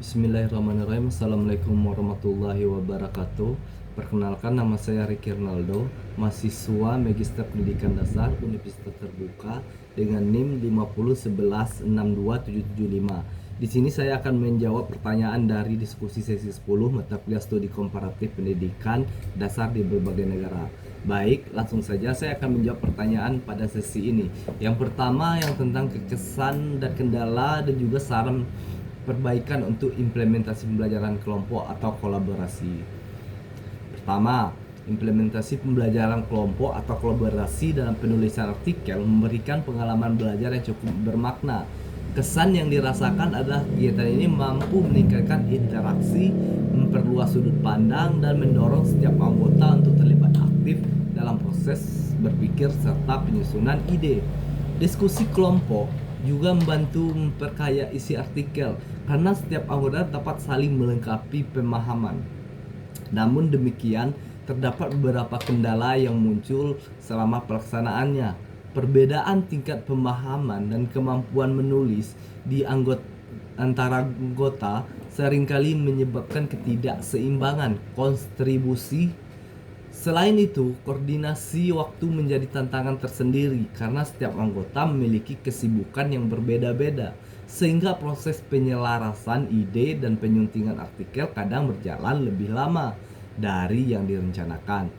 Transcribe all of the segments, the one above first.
Bismillahirrahmanirrahim. Assalamualaikum warahmatullahi wabarakatuh. Perkenalkan, nama saya Ricky Ronaldo, mahasiswa Magister Pendidikan Dasar Universitas Terbuka dengan NIM 501162775. Di sini saya akan menjawab pertanyaan dari diskusi sesi 10 mata kuliah studi komparatif pendidikan dasar di berbagai negara. Baik, langsung saja saya akan menjawab pertanyaan pada sesi ini. Yang pertama yang tentang kekesan dan kendala dan juga saran perbaikan untuk implementasi pembelajaran kelompok atau kolaborasi. Pertama, implementasi pembelajaran kelompok atau kolaborasi dalam penulisan artikel memberikan pengalaman belajar yang cukup bermakna. Kesan yang dirasakan adalah kegiatan ini mampu meningkatkan interaksi, memperluas sudut pandang, dan mendorong setiap anggota untuk terlibat aktif dalam proses berpikir serta penyusunan ide. Diskusi kelompok juga membantu memperkaya isi artikel karena setiap anggota dapat saling melengkapi pemahaman. Namun demikian, terdapat beberapa kendala yang muncul selama pelaksanaannya. Perbedaan tingkat pemahaman dan kemampuan menulis di antara anggota seringkali menyebabkan ketidakseimbangan kontribusi. Selain itu, koordinasi waktu menjadi tantangan tersendiri karena setiap anggota memiliki kesibukan yang berbeda-beda, sehingga proses penyelarasan ide dan penyuntingan artikel kadang berjalan lebih lama dari yang direncanakan.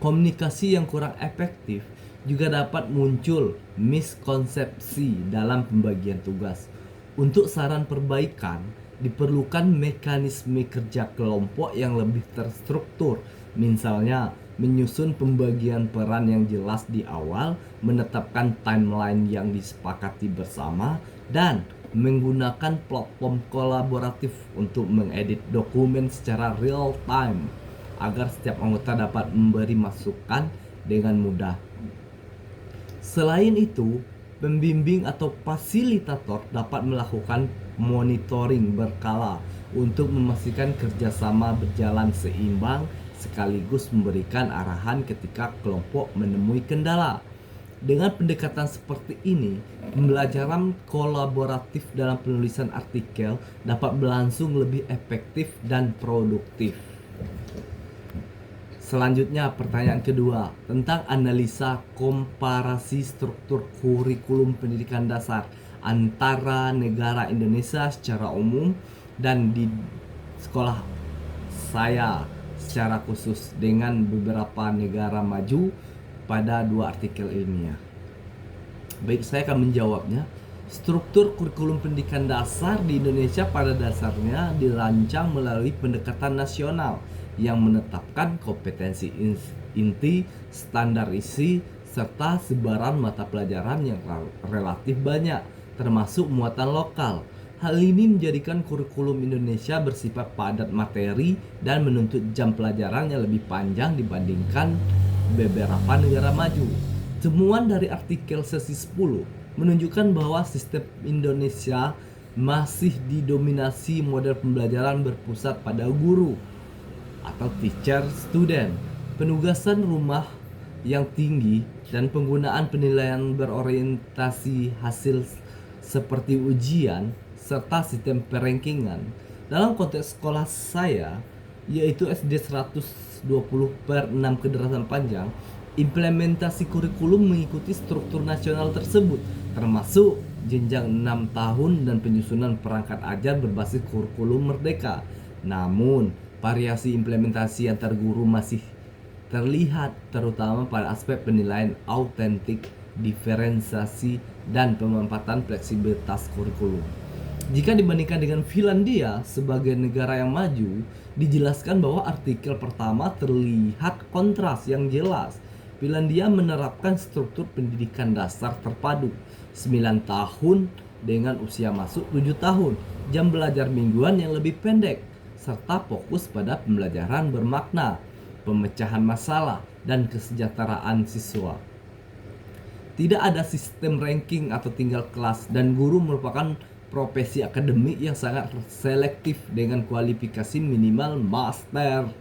Komunikasi yang kurang efektif juga dapat muncul miskonsepsi dalam pembagian tugas. Untuk saran perbaikan, diperlukan mekanisme kerja kelompok yang lebih terstruktur. Misalnya, menyusun pembagian peran yang jelas di awal, menetapkan timeline yang disepakati bersama, dan menggunakan platform kolaboratif untuk mengedit dokumen secara real time agar setiap anggota dapat memberi masukan dengan mudah. Selain itu, pembimbing atau fasilitator dapat melakukan monitoring berkala untuk memastikan kerjasama berjalan seimbang sekaligus memberikan arahan ketika kelompok menemui kendala. Dengan pendekatan seperti ini, pembelajaran kolaboratif dalam penulisan artikel dapat berlangsung lebih efektif dan produktif. Selanjutnya, pertanyaan kedua tentang analisa komparasi struktur kurikulum pendidikan dasar antara negara Indonesia secara umum dan di sekolah saya secara khusus dengan beberapa negara maju pada dua artikel ilmiah. Baik, saya akan menjawabnya. Struktur kurikulum pendidikan dasar di Indonesia pada dasarnya dirancang melalui pendekatan nasional yang menetapkan kompetensi inti, standar isi, serta sebaran mata pelajaran yang relatif banyak, termasuk muatan lokal. Hal ini menjadikan kurikulum Indonesia bersifat padat materi dan menuntut jam pelajaran yang lebih panjang dibandingkan beberapa negara maju. Temuan dari artikel sesi 10 menunjukkan bahwa sistem Indonesia masih didominasi model pembelajaran berpusat pada guru atau teacher student, penugasan rumah yang tinggi, dan penggunaan penilaian berorientasi hasil seperti ujian serta sistem perankingan. Dalam konteks sekolah saya, yaitu SD 120/6 Kederasan Panjang, implementasi kurikulum mengikuti struktur nasional tersebut, termasuk jenjang 6 tahun dan penyusunan perangkat ajar berbasis kurikulum merdeka. Namun, variasi implementasi antar guru masih terlihat, terutama pada aspek penilaian autentik, diferensiasi, dan pemanfaatan fleksibilitas kurikulum. Jika dibandingkan dengan Finlandia sebagai negara yang maju, dijelaskan bahwa artikel pertama terlihat kontras yang jelas. Finlandia menerapkan struktur pendidikan dasar terpadu 9 tahun dengan usia masuk 7 tahun, jam belajar mingguan yang lebih pendek, serta fokus pada pembelajaran bermakna, pemecahan masalah, dan kesejahteraan siswa. Tidak ada sistem ranking atau tinggal kelas, dan guru merupakan profesi akademik yang sangat selektif dengan kualifikasi minimal master.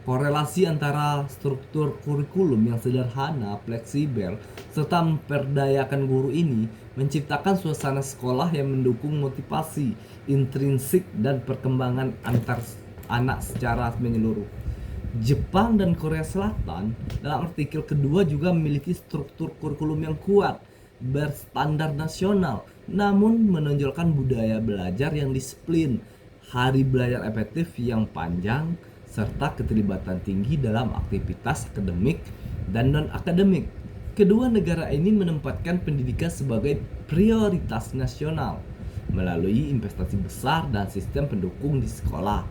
Korelasi antara struktur kurikulum yang sederhana, fleksibel, serta memperdayakan guru ini menciptakan suasana sekolah yang mendukung motivasi intrinsik dan perkembangan antar anak secara menyeluruh. Jepang dan Korea Selatan dalam artikel kedua juga memiliki struktur kurikulum yang kuat, berstandar nasional, namun menonjolkan budaya belajar yang disiplin, hari belajar efektif yang panjang, serta keterlibatan tinggi dalam aktivitas akademik dan non-akademik. Kedua negara ini menempatkan pendidikan sebagai prioritas nasional melalui investasi besar dan sistem pendukung di sekolah.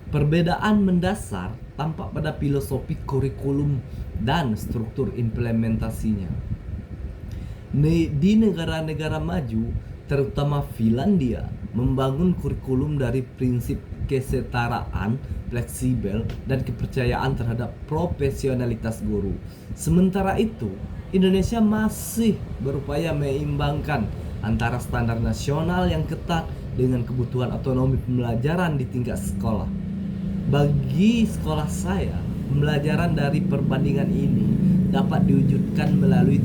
Perbedaan mendasar tampak pada filosofi kurikulum dan struktur implementasinya. Di negara-negara maju, terutama Finlandia, membangun kurikulum dari prinsip kesetaraan, fleksibel, dan kepercayaan terhadap profesionalitas guru. Sementara itu, Indonesia masih berupaya menyeimbangkan antara standar nasional yang ketat dengan kebutuhan otonomi pembelajaran di tingkat sekolah. Bagi sekolah saya, pembelajaran dari perbandingan ini dapat diwujudkan melalui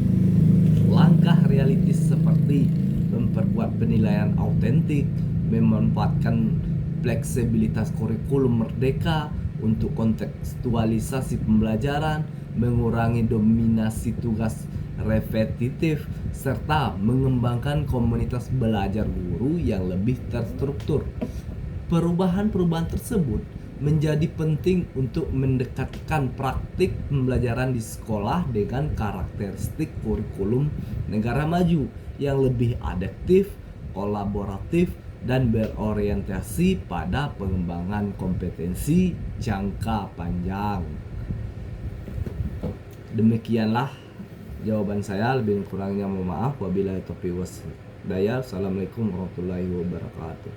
langkah realistis seperti memperkuat penilaian autentik, memanfaatkan fleksibilitas kurikulum merdeka untuk kontekstualisasi pembelajaran, mengurangi dominasi tugas repetitif, serta mengembangkan komunitas belajar guru yang lebih terstruktur. Perubahan-perubahan tersebut menjadi penting untuk mendekatkan praktik pembelajaran di sekolah dengan karakteristik kurikulum negara maju yang lebih adaptif, kolaboratif, dan berorientasi pada pengembangan kompetensi jangka panjang. Demikianlah jawaban saya, lebih kurangnya mohon maaf. Wabillahi taufiq wal hidayah. Assalamualaikum warahmatullahi wabarakatuh.